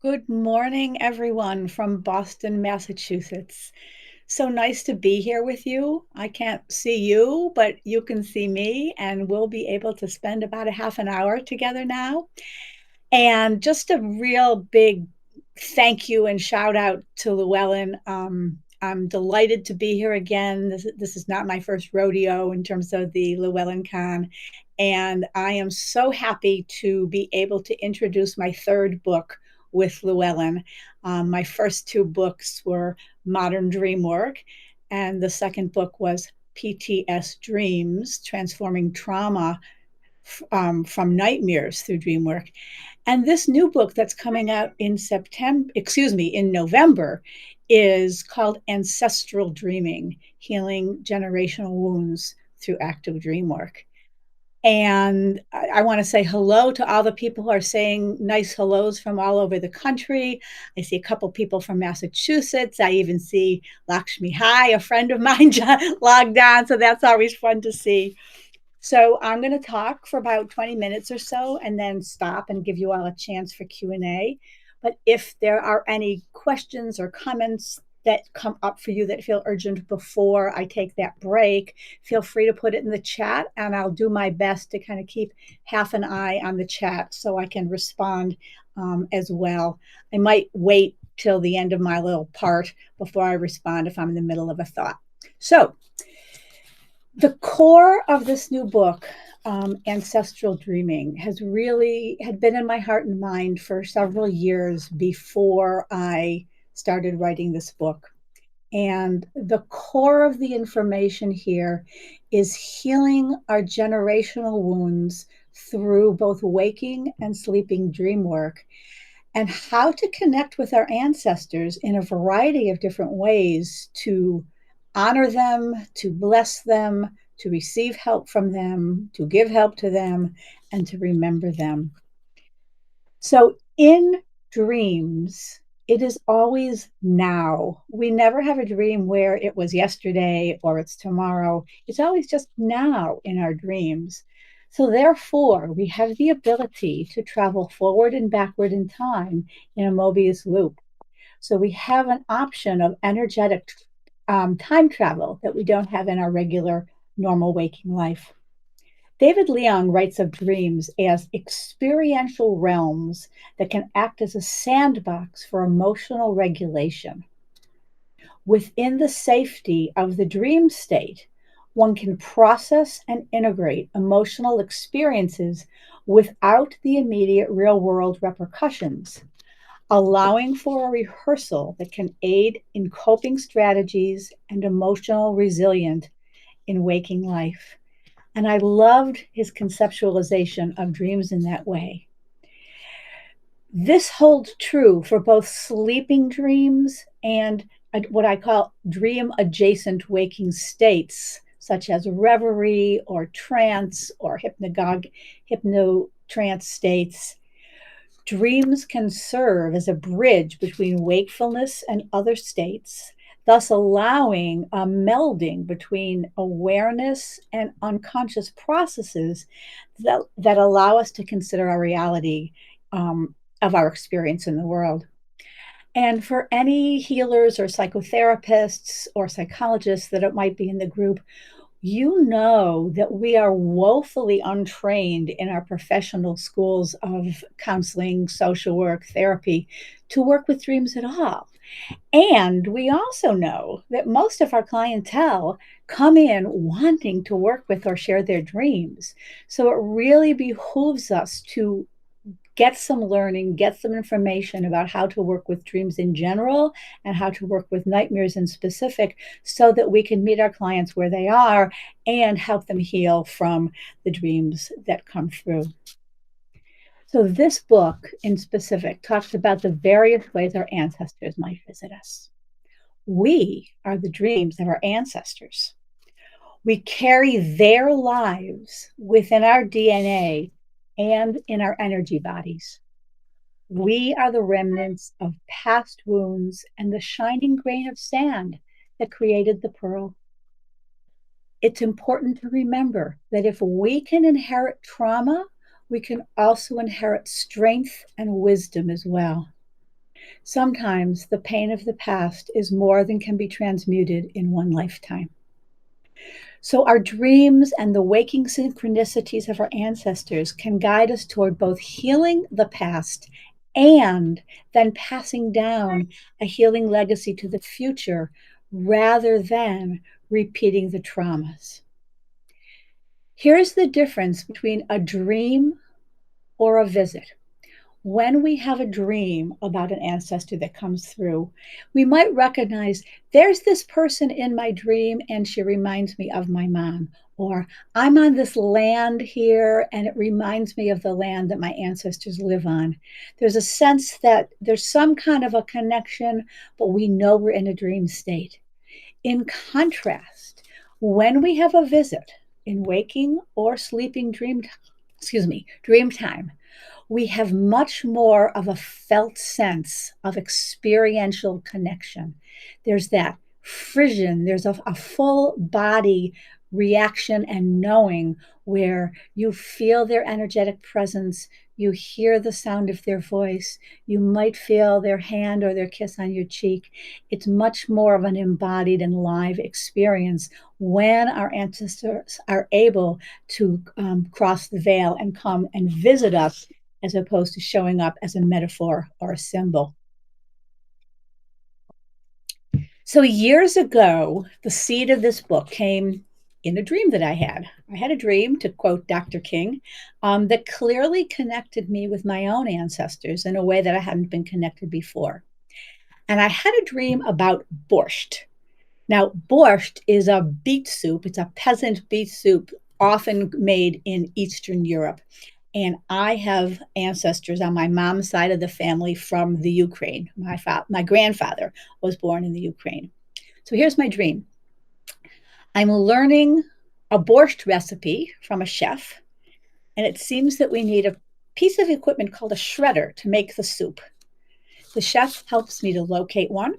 Good morning, everyone from Boston, Massachusetts. So nice to be here with you. I can't see you, but you can see me, and we'll be able to spend about a half an hour together now. And just a real big thank you and shout out to Llewellyn. I'm delighted to be here again. This is not my first rodeo in terms of the LlewellynCon. And I am so happy to be able to introduce my third book with Llewellyn. My first two books were Modern Dreamwork, and the second book was PTS Dreams, Transforming Trauma from Nightmares through Dreamwork. And this new book that's coming out in November, is called Ancestral Dreaming, Healing Generational Wounds Through Active Dreamwork. And I want to say hello to all the people who are saying nice hellos from all over the country. I see a couple people from Massachusetts. I even see Lakshmi Hai, a friend of mine, logged on. So that's always fun to see. So I'm going to talk for about 20 minutes or so and then stop and give you all a chance for Q&A. But if there are any questions or comments that come up for you that feel urgent before I take that break, feel free to put it in the chat, and I'll do my best to kind of keep half an eye on the chat so I can respond as well. I might wait till the end of my little part before I respond if I'm in the middle of a thought. So the core of this new book, Ancestral Dreaming, had been in my heart and mind for several years before I started writing this book. And the core of the information here is healing our generational wounds through both waking and sleeping dream work, and how to connect with our ancestors in a variety of different ways to honor them, to bless them, to receive help from them, to give help to them, and to remember them. So in dreams, it is always now. We never have a dream where it was yesterday or it's tomorrow. It's always just now in our dreams. So therefore, we have the ability to travel forward and backward in time in a Mobius loop. So we have an option of energetic time travel that we don't have in our regular normal waking life. David Leong writes of dreams as experiential realms that can act as a sandbox for emotional regulation. Within the safety of the dream state, one can process and integrate emotional experiences without the immediate real world repercussions, allowing for a rehearsal that can aid in coping strategies and emotional resilience in waking life. And I loved his conceptualization of dreams in that way. This holds true for both sleeping dreams and what I call dream adjacent waking states, such as reverie or trance or hypnotrance states. Dreams can serve as a bridge between wakefulness and other states, thus allowing a melding between awareness and unconscious processes that allow us to consider our reality of our experience in the world. And for any healers or psychotherapists or psychologists that it might be in the group, you know that we are woefully untrained in our professional schools of counseling, social work, therapy to work with dreams at all. And we also know that most of our clientele come in wanting to work with or share their dreams. So it really behooves us to get some learning, get some information about how to work with dreams in general and how to work with nightmares in specific, so that we can meet our clients where they are and help them heal from the dreams that come through. So this book in specific talks about the various ways our ancestors might visit us. We are the dreams of our ancestors. We carry their lives within our DNA and in our energy bodies. We are the remnants of past wounds and the shining grain of sand that created the pearl. It's important to remember that if we can inherit trauma, we can also inherit strength and wisdom as well. Sometimes the pain of the past is more than can be transmuted in one lifetime. So, our dreams and the waking synchronicities of our ancestors can guide us toward both healing the past and then passing down a healing legacy to the future rather than repeating the traumas. Here's the difference between a dream or a visit. When we have a dream about an ancestor that comes through, we might recognize there's this person in my dream and she reminds me of my mom. Or I'm on this land here and it reminds me of the land that my ancestors live on. There's a sense that there's some kind of a connection, but we know we're in a dream state. In contrast, when we have a visit in waking or sleeping dream time, we have much more of a felt sense of experiential connection. There's that frisson, there's a full body reaction and knowing where you feel their energetic presence, you hear the sound of their voice, you might feel their hand or their kiss on your cheek. It's much more of an embodied and live experience when our ancestors are able to cross the veil and come and visit us as opposed to showing up as a metaphor or a symbol. So years ago, the seed of this book came in a dream that I had. I had a dream, to quote Dr. King, that clearly connected me with my own ancestors in a way that I hadn't been connected before. And I had a dream about borscht. Now, borscht is a beet soup. It's a peasant beet soup, often made in Eastern Europe. And I have ancestors on my mom's side of the family from the Ukraine. My grandfather was born in the Ukraine. So here's my dream. I'm learning a borscht recipe from a chef, and it seems that we need a piece of equipment called a shredder to make the soup. The chef helps me to locate one,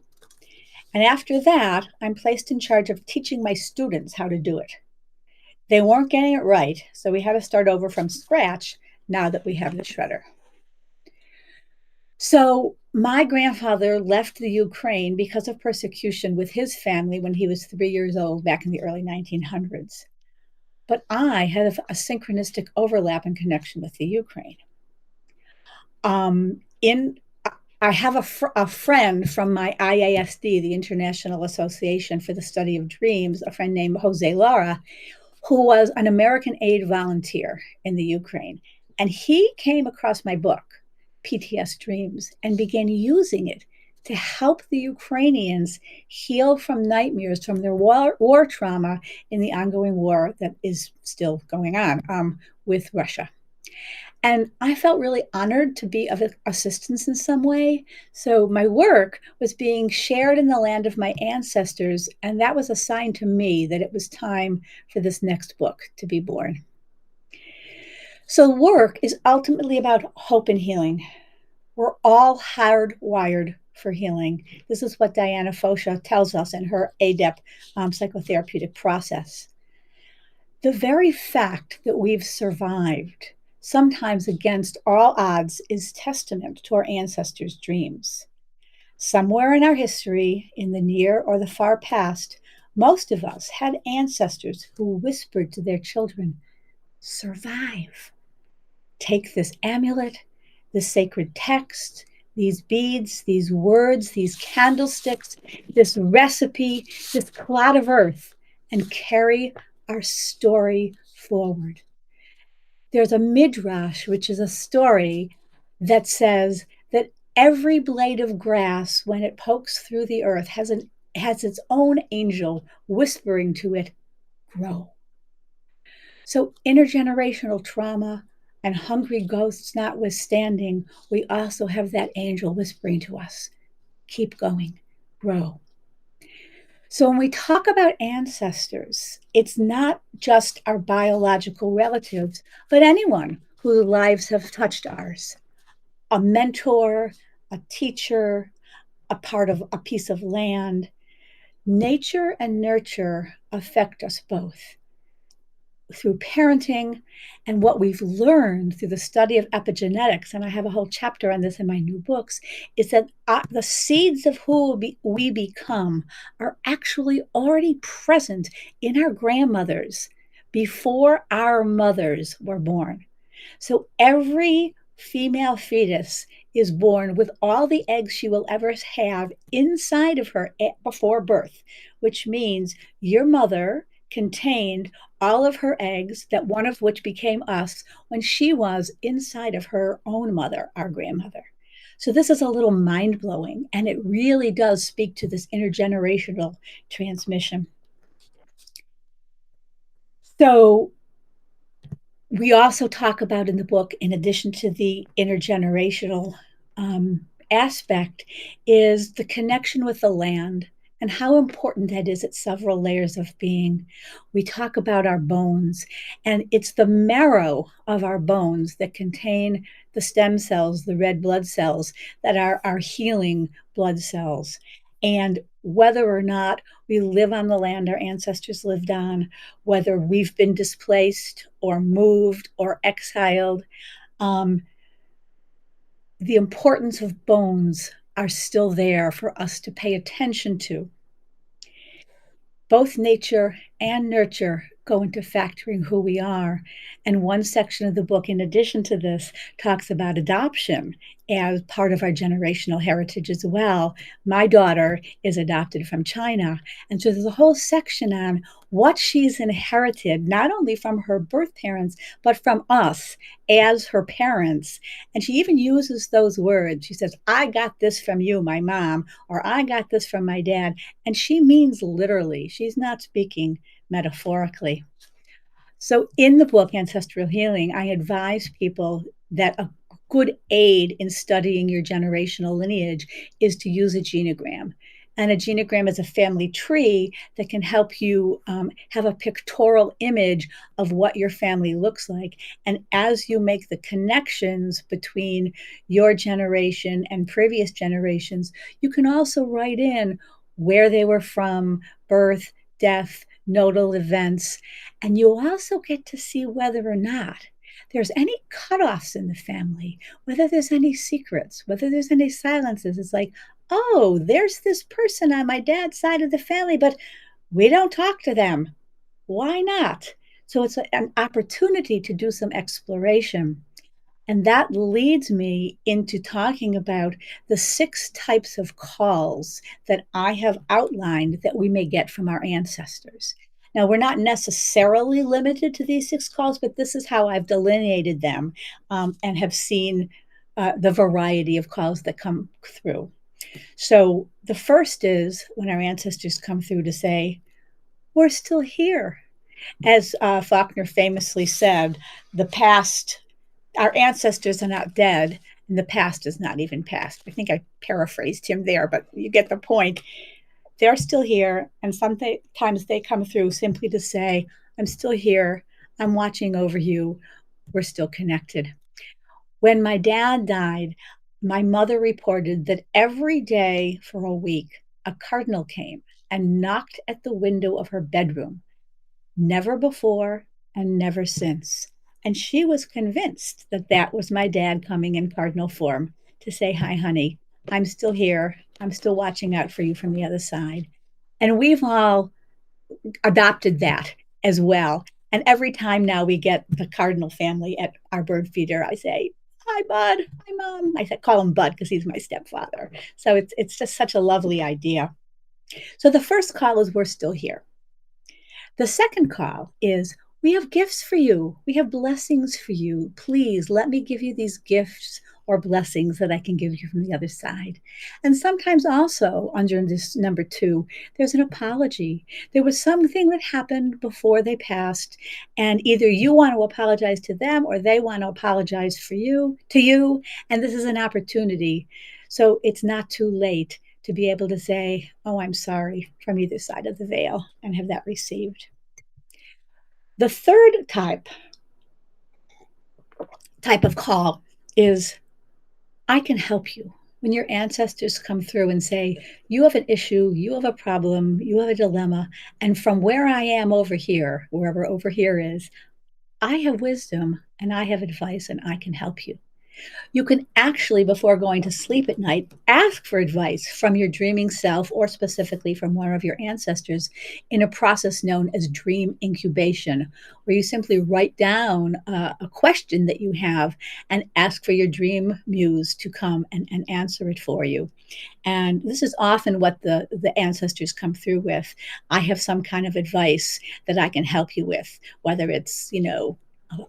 and after that, I'm placed in charge of teaching my students how to do it. They weren't getting it right, so we had to start over from scratch now that we have the shredder. So my grandfather left the Ukraine because of persecution with his family when he was 3 years old back in the early 1900s. But I had a synchronistic overlap and connection with the Ukraine. In I have a friend from my IASD, the International Association for the Study of Dreams, a friend named Jose Lara, who was an American aid volunteer in the Ukraine. And he came across my book, PTS Dreams, and began using it to help the Ukrainians heal from nightmares from their war trauma in the ongoing war that is still going on with Russia. And I felt really honored to be of assistance in some way. So my work was being shared in the land of my ancestors, and that was a sign to me that it was time for this next book to be born. So work is ultimately about hope and healing. We're all hardwired for healing. This is what Diana Fosha tells us in her ADEP psychotherapeutic process. The very fact that we've survived, sometimes against all odds, is testament to our ancestors' dreams. Somewhere in our history, in the near or the far past, most of us had ancestors who whispered to their children, survive. Take this amulet, this sacred text, these beads, these words, these candlesticks, this recipe, this clod of earth, and carry our story forward. There's a midrash, which is a story that says that every blade of grass, when it pokes through the earth, has its own angel whispering to it, grow. So intergenerational trauma and hungry ghosts notwithstanding, we also have that angel whispering to us, keep going, grow. So when we talk about ancestors, it's not just our biological relatives, but anyone whose lives have touched ours. A mentor, a teacher, a part of a piece of land. Nature and nurture affect us both. through parenting and what we've learned through the study of epigenetics, and I have a whole chapter on this in my new books, is that the seeds of who we become are actually already present in our grandmothers before our mothers were born. So every female fetus is born with all the eggs she will ever have inside of her before birth, which means your mother contained all of her eggs, that one of which became us when she was inside of her own mother, our grandmother. So this is a little mind blowing, and it really does speak to this intergenerational transmission. So we also talk about in the book, in addition to the intergenerational aspect, is the connection with the land and how important that is at several layers of being. We talk about our bones, and it's the marrow of our bones that contain the stem cells, the red blood cells, that are our healing blood cells. And whether or not we live on the land our ancestors lived on, whether we've been displaced or moved or exiled, the importance of bones are still there for us to pay attention to. Both nature and nurture go into factoring who we are. And one section of the book, in addition to this, talks about adoption as part of our generational heritage as well. My daughter is adopted from China. And so there's a whole section on what she's inherited, not only from her birth parents, but from us as her parents. And she even uses those words. She says, I got this from you, my mom, or I got this from my dad. And she means literally. She's not speaking metaphorically. So in the book, Ancestral Healing, I advise people that a good aid in studying your generational lineage is to use a genogram. And a genogram is a family tree that can help you have a pictorial image of what your family looks like. And as you make the connections between your generation and previous generations, you can also write in where they were from, birth, death, nodal events, and you'll also get to see whether or not there's any cutoffs in the family, whether there's any secrets, whether there's any silences. It's like, oh, there's this person on my dad's side of the family, but we don't talk to them. Why not? So it's an opportunity to do some exploration. And that leads me into talking about the 6 types of calls that I have outlined that we may get from our ancestors. Now, we're not necessarily limited to these 6 calls, but this is how I've delineated them and have seen the variety of calls that come through. So the first is when our ancestors come through to say, we're still here. As Faulkner famously said, the past, our ancestors are not dead, and the past is not even past. I think I paraphrased him there, but you get the point. They're still here, and sometimes they come through simply to say, I'm still here, I'm watching over you, we're still connected. When my dad died, my mother reported that every day for a week, a cardinal came and knocked at the window of her bedroom. Never before and never since. And she was convinced that that was my dad coming in cardinal form to say, hi, honey, I'm still here. I'm still watching out for you from the other side. And we've all adopted that as well. And every time now we get the cardinal family at our bird feeder, I say, hi, Bud, hi, Mom. I call him Bud because he's my stepfather. So it's just such a lovely idea. So the first call is we're still here. The second call is we have gifts for you. We have blessings for you. Please let me give you these gifts or blessings that I can give you from the other side. And sometimes also under this number 2, there's an apology. There was something that happened before they passed, and either you want to apologize to them or they want to apologize to you, and this is an opportunity. So it's not too late to be able to say, oh, I'm sorry, from either side of the veil, and have that received. The third type of call is, I can help you. When your ancestors come through and say, you have an issue, you have a problem, you have a dilemma, and from where I am over here, wherever over here is, I have wisdom and I have advice and I can help you. You can actually, before going to sleep at night, ask for advice from your dreaming self or specifically from one of your ancestors in a process known as dream incubation, where you simply write down a question that you have and ask for your dream muse to come and answer it for you. And this is often what the ancestors come through with. I have some kind of advice that I can help you with, whether it's,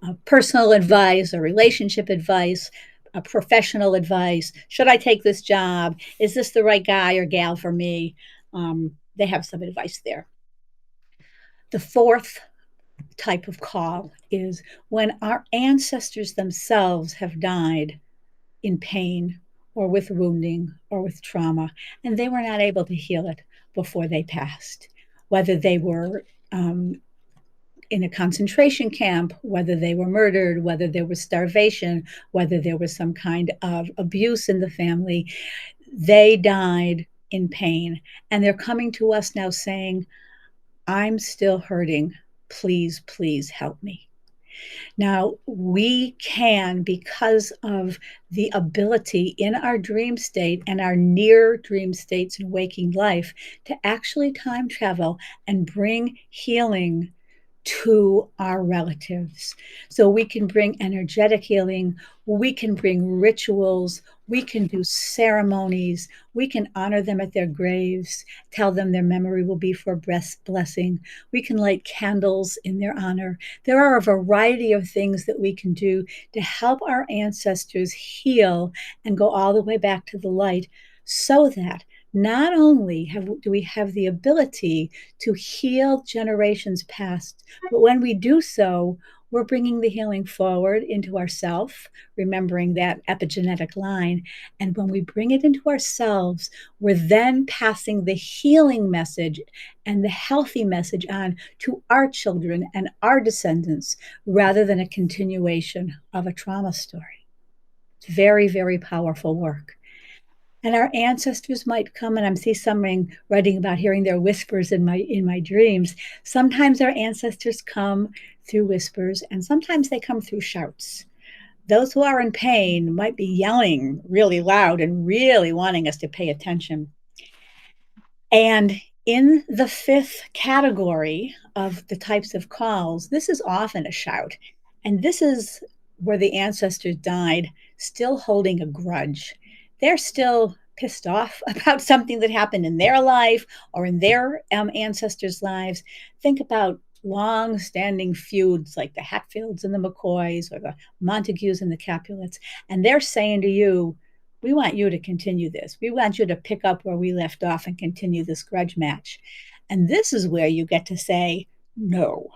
a personal advice, a relationship advice, a professional advice. Should I take this job? Is this the right guy or gal for me? They have some advice there. The fourth type of call is when our ancestors themselves have died in pain or with wounding or with trauma, and they were not able to heal it before they passed, whether they were in a concentration camp, whether they were murdered, whether there was starvation, whether there was some kind of abuse in the family. They died in pain. And they're coming to us now saying, I'm still hurting. Please, please help me. Now, we can, because of the ability in our dream state and our near dream states in waking life to actually time travel and bring healing to our relatives. So we can bring energetic healing, we can bring rituals, we can do ceremonies, we can honor them at their graves, tell them their memory will be for blessing. We can light candles in their honor. There are a variety of things that we can do to help our ancestors heal and go all the way back to the light, so that not only do we have the ability to heal generations past, but when we do so, we're bringing the healing forward into ourself, remembering that epigenetic line. And when we bring it into ourselves, we're then passing the healing message and the healthy message on to our children and our descendants, rather than a continuation of a trauma story. It's very, very powerful work. And our ancestors might come, and I'm see someone writing about hearing their whispers in my dreams. Sometimes our ancestors come through whispers, and sometimes they come through shouts. Those who are in pain might be yelling really loud and really wanting us to pay attention. And in the fifth category of the types of calls, this is often a shout. And this is where the ancestors died still holding a grudge. They're still pissed off about something that happened in their life or in their ancestors' lives. Think about long-standing feuds like the Hatfields and the McCoys or the Montagues and the Capulets. And they're saying to you, we want you to continue this. We want you to pick up where we left off and continue this grudge match. And this is where you get to say no.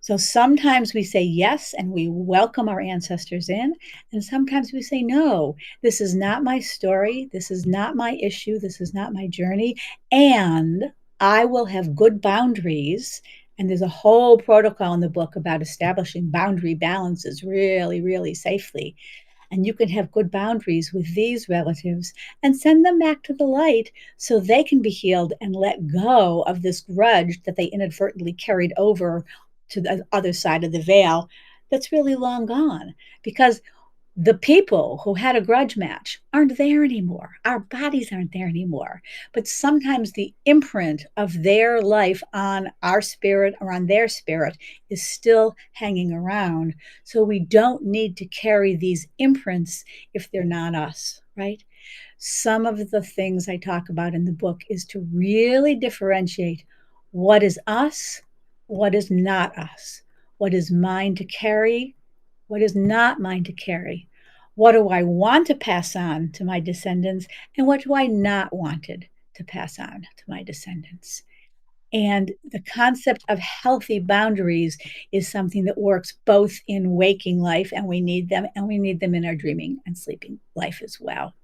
So sometimes we say yes and we welcome our ancestors in, and sometimes we say no. This is not my story. This is not my issue. This is not my journey. And I will have good boundaries. And there's a whole protocol in the book about establishing boundary balances really, really safely. And you can have good boundaries with these relatives and send them back to the light so they can be healed and let go of this grudge that they inadvertently carried over to the other side of the veil that's really long gone. Because the people who had a grudge match aren't there anymore. Our bodies aren't there anymore. But sometimes the imprint of their life on our spirit or on their spirit is still hanging around. So we don't need to carry these imprints if they're not us, right? Some of the things I talk about in the book is to really differentiate what is us, what is not us, what is mine to carry, what is not mine to carry. What do I want to pass on to my descendants, and what do I not wanted to pass on to my descendants? And the concept of healthy boundaries is something that works both in waking life, and we need them in our dreaming and sleeping life as well.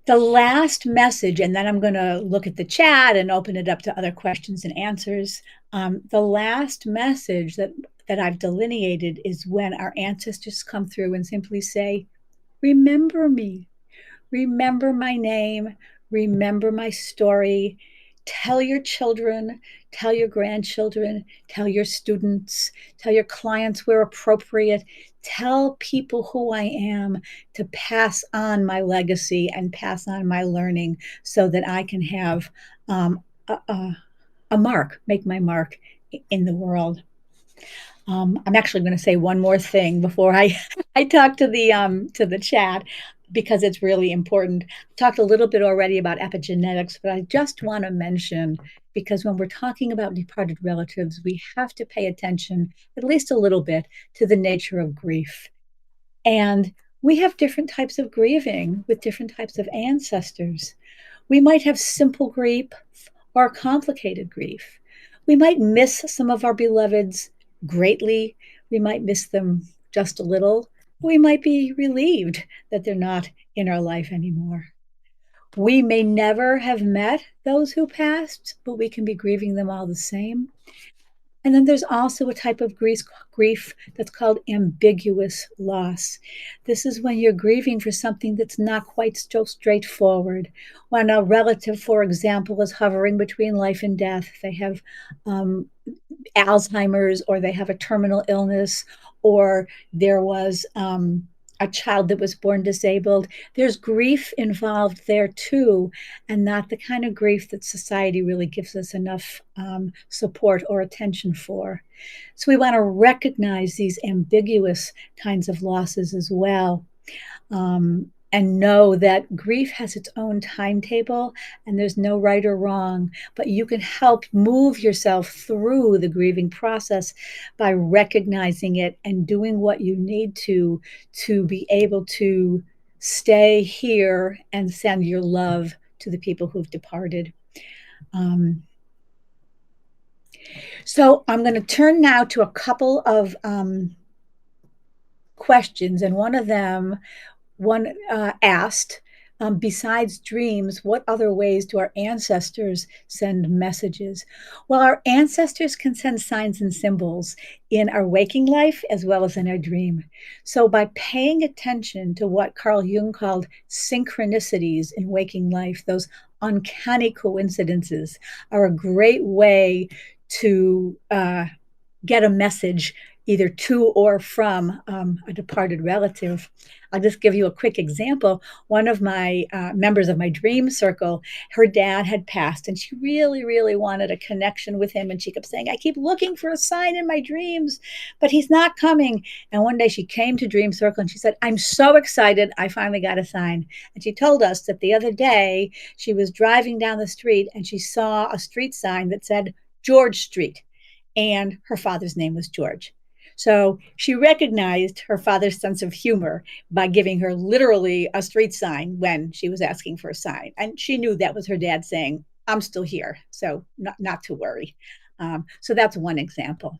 The last message, and then I'm going to look at the chat and open it up to other questions and answers. The last message that I've delineated is when our ancestors come through and simply say, remember me. Remember my name, remember my story. Tell your children, tell your grandchildren, tell your students, tell your clients where appropriate. Tell people who I am to pass on my legacy and pass on my learning so that I can have a mark, make my mark in the world. I'm actually going to say one more thing before I I talk to the chat because it's really important. I talked a little bit already about epigenetics, but I just want to mention because when we're talking about departed relatives, we have to pay attention at least a little bit to the nature of grief. And we have different types of grieving with different types of ancestors. We might have simple grief or complicated grief. We might miss some of our beloveds greatly. We might miss them just a little. We might be relieved that they're not in our life anymore. We may never have met those who passed, but we can be grieving them all the same. And then there's also a type of grief that's called ambiguous loss. This is when you're grieving for something that's not quite so straightforward. When a relative, for example, is hovering between life and death, they have Alzheimer's, or they have a terminal illness, or there was a child that was born disabled. There's grief involved there too, and not the kind of grief that society really gives us enough support or attention for. So we want to recognize these ambiguous kinds of losses as well. And know that grief has its own timetable and there's no right or wrong, but you can help move yourself through the grieving process by recognizing it and doing what you need to be able to stay here and send your love to the people who've departed. So I'm going to turn now to a couple of questions, and one of them asked, besides dreams, what other ways do our ancestors send messages? Well, our ancestors can send signs and symbols in our waking life as well as in our dream. So by paying attention to what Carl Jung called synchronicities in waking life, those uncanny coincidences are a great way to get a message either to or from a departed relative. I'll just give you a quick example. One of my members of my dream circle, her dad had passed and she really, really wanted a connection with him. And she kept saying, I keep looking for a sign in my dreams, but he's not coming. And one day she came to Dream Circle and she said, I'm so excited. I finally got a sign. And she told us that the other day she was driving down the street and she saw a street sign that said George Street. And her father's name was George. So she recognized her father's sense of humor by giving her literally a street sign when she was asking for a sign. And she knew that was her dad saying, I'm still here, so not to worry. So that's one example.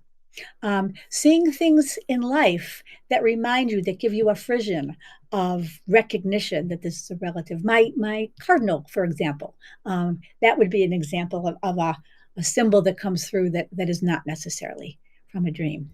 Seeing things in life that remind you, that give you a frisson of recognition that this is a relative. My cardinal, for example, that would be an example of a symbol that comes through that is not necessarily from a dream.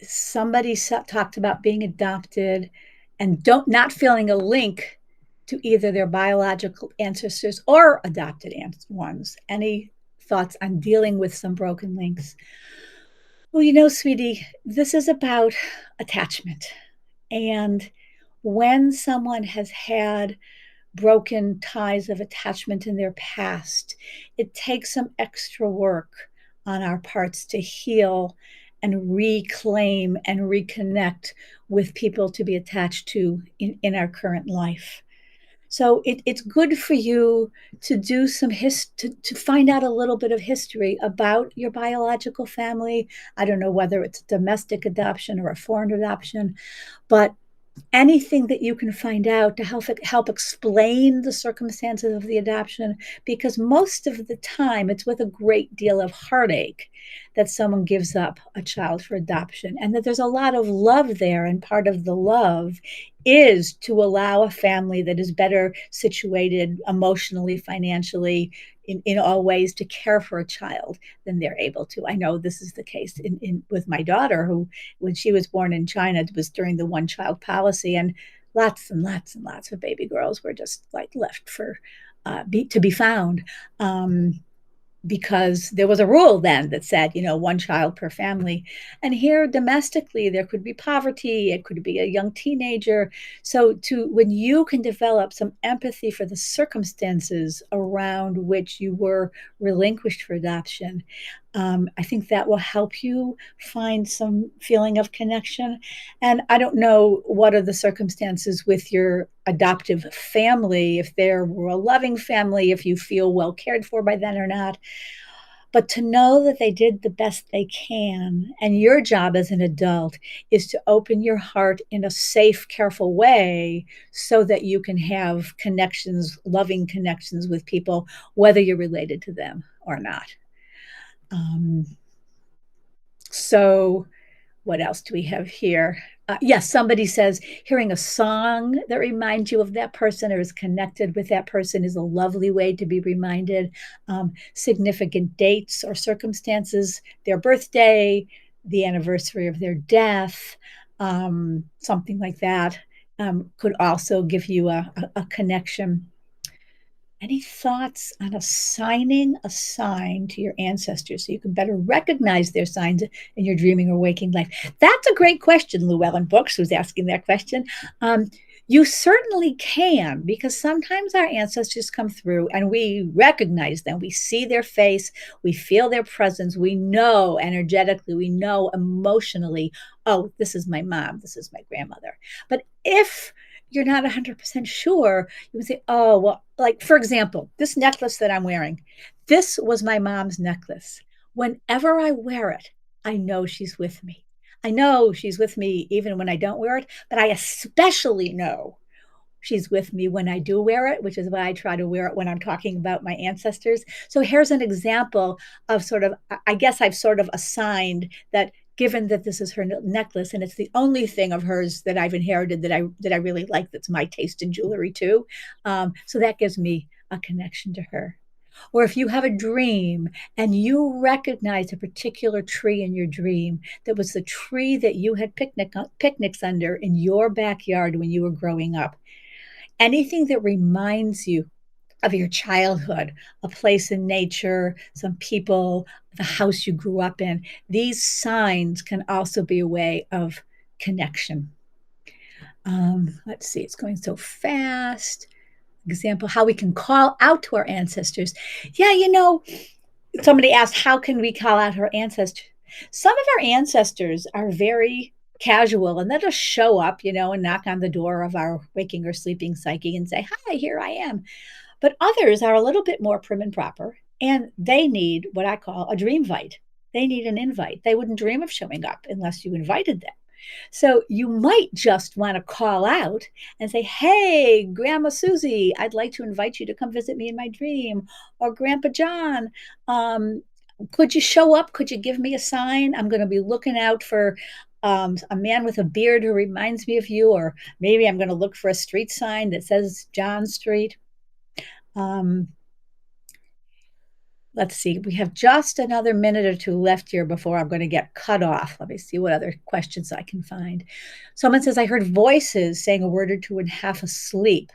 Somebody talked about being adopted and not feeling a link to either their biological ancestors or adopted ones. Any thoughts on dealing with some broken links? Well, sweetie, this is about attachment. And when someone has had broken ties of attachment in their past, it takes some extra work on our parts to heal and reclaim and reconnect with people to be attached to in our current life. So it's good for you to do some to find out a little bit of history about your biological family. I don't know whether it's domestic adoption or a foreign adoption, but anything that you can find out to help explain the circumstances of the adoption, because most of the time it's with a great deal of heartache that someone gives up a child for adoption, and that there's a lot of love there, and part of the love is to allow a family that is better situated emotionally, financially, in all ways to care for a child than they're able to. I know this is the case with my daughter, who, when she was born in China, it was during the one child policy, and lots and lots and lots of baby girls were just like left for to be found. Because there was a rule then that said, one child per family. And here domestically, there could be poverty, it could be a young teenager. So when you can develop some empathy for the circumstances around which you were relinquished for adoption, I think that will help you find some feeling of connection. And I don't know what are the circumstances with your adoptive family, if they were a loving family, if you feel well cared for by them or not. But to know that they did the best they can, and your job as an adult is to open your heart in a safe, careful way so that you can have connections, loving connections with people, whether you're related to them or not. So what else do we have here? Yes, somebody says hearing a song that reminds you of that person or is connected with that person is a lovely way to be reminded. Significant dates or circumstances, their birthday, the anniversary of their death, something like that, could also give you a connection. Any thoughts on assigning a sign to your ancestors so you can better recognize their signs in your dreaming or waking life? That's a great question, Llewellyn Books, who's asking that question. You certainly can, because sometimes our ancestors come through and we recognize them. We see their face, we feel their presence, we know energetically, we know emotionally, oh, this is my mom, this is my grandmother. But if you're not 100% sure, you would say, oh, well, like, for example, this necklace that I'm wearing, this was my mom's necklace. Whenever I wear it, I know she's with me. I know she's with me even when I don't wear it, but I especially know she's with me when I do wear it, which is why I try to wear it when I'm talking about my ancestors. So here's an example of sort of, I guess I've sort of assigned that, given that this is her necklace and it's the only thing of hers that I've inherited that I really like, that's my taste in jewelry too. So that gives me a connection to her. Or if you have a dream and you recognize a particular tree in your dream that was the tree that you had picnics under in your backyard when you were growing up, anything that reminds you of your childhood, a place in nature, some people, the house you grew up in, these signs can also be a way of connection. Let's see, it's going so fast. Example, how we can call out to our ancestors. Yeah, somebody asked, how can we call out our ancestors? Some of our ancestors are very casual and they'll just show up, and knock on the door of our waking or sleeping psyche and say, hi, here I am. But others are a little bit more prim and proper, and they need what I call a dream invite. They need an invite. They wouldn't dream of showing up unless you invited them. So you might just want to call out and say, hey, Grandma Susie, I'd like to invite you to come visit me in my dream. Or Grandpa John, could you show up? Could you give me a sign? I'm going to be looking out for a man with a beard who reminds me of you. Or maybe I'm going to look for a street sign that says John Street. Let's see, we have just another minute or two left here before I'm going to get cut off. Let me see what other questions I can find. Someone says, I heard voices saying a word or two when half asleep.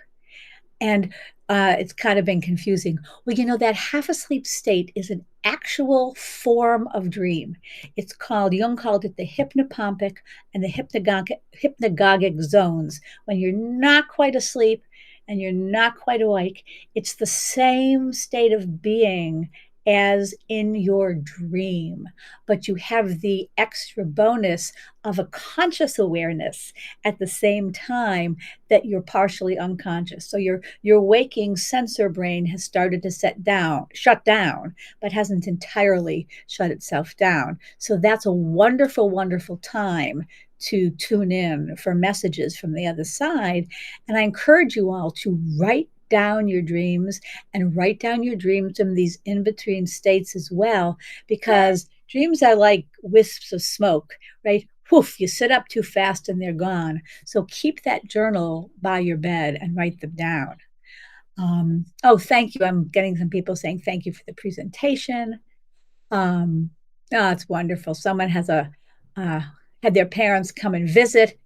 And it's kind of been confusing. Well, that half asleep state is an actual form of dream. It's called, Jung called it the hypnopompic and the hypnagogic zones. When you're not quite asleep and you're not quite awake, it's the same state of being as in your dream, but you have the extra bonus of a conscious awareness at the same time that you're partially unconscious. So your waking sensor brain has started to shut down, but hasn't entirely shut itself down. So that's a wonderful, wonderful time to tune in for messages from the other side. And I encourage you all to write down your dreams and write down your dreams in these in-between states as well, because dreams are like wisps of smoke, right? poof, you sit up too fast and they're gone. So keep that journal by your bed and write them down. Oh, thank you. I'm getting some people saying thank you for the presentation. Oh, it's wonderful. Someone has uh, had their parents come and visit.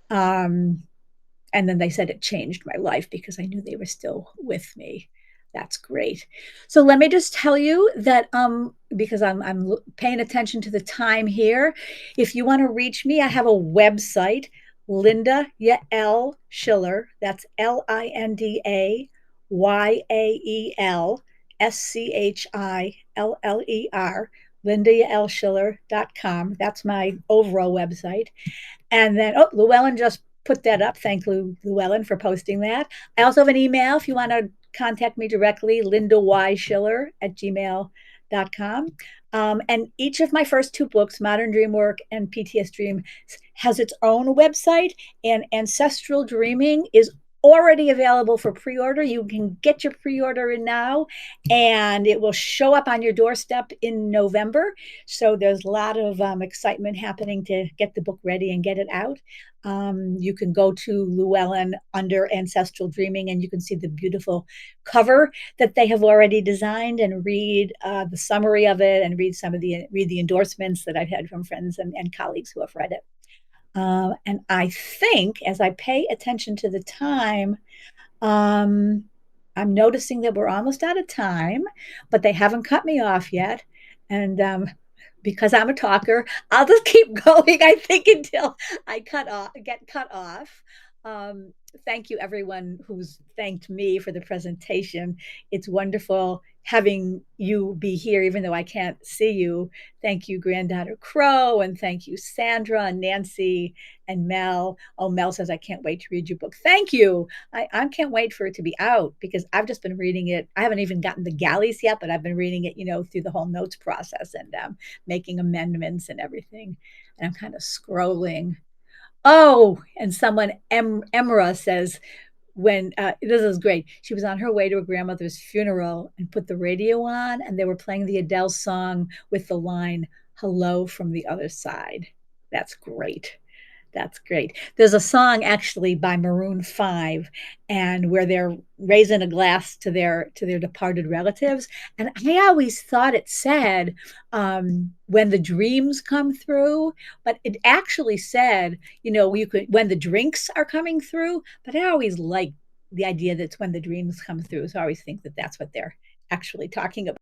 Um, and then they said it changed my life because I knew they were still with me. That's great. So let me just tell you that because I'm paying attention to the time here. If you want to reach me, I have a website, Linda Yael Schiller. That's LindaYaelSchiller, LindaYaelSchiller.com. That's my overall website. And then, oh, Llewellyn just put that up. Thank Llewellyn for posting that. I also have an email if you want to contact me directly, LindaYSchiller@gmail.com. And each of my first two books, Modern Dreamwork and PTS Dream, has its own website, and Ancestral Dreaming is already available for pre-order. You can get your pre-order in now, and it will show up on your doorstep in November. So there's a lot of excitement happening to get the book ready and get it out. You can go to Llewellyn under Ancestral Dreaming, and you can see the beautiful cover that they have already designed, and read the summary of it, and read the endorsements that I've had from friends and colleagues who have read it. And I think as I pay attention to the time, I'm noticing that we're almost out of time, but they haven't cut me off yet. And because I'm a talker, I'll just keep going, I think, until I get cut off. Thank you, everyone who's thanked me for the presentation. It's wonderful having you be here, even though I can't see you. Thank you, Granddaughter Crow, and thank you, Sandra and Nancy and Mel. Oh, Mel says, I can't wait to read your book. Thank you. I can't wait for it to be out because I've just been reading it. I haven't even gotten the galleys yet, but I've been reading it, through the whole notes process and making amendments and everything. And I'm kind of scrolling. Oh, and someone, Emra says, when this is great. She was on her way to her grandmother's funeral and put the radio on, and they were playing the Adele song with the line, "Hello from the other side." That's great. That's great. There's a song actually by Maroon 5, and where they're raising a glass to their departed relatives. And I always thought it said when the dreams come through, but it actually said, you could when the drinks are coming through. But I always like the idea that it's when the dreams come through. So I always think that that's what they're actually talking about.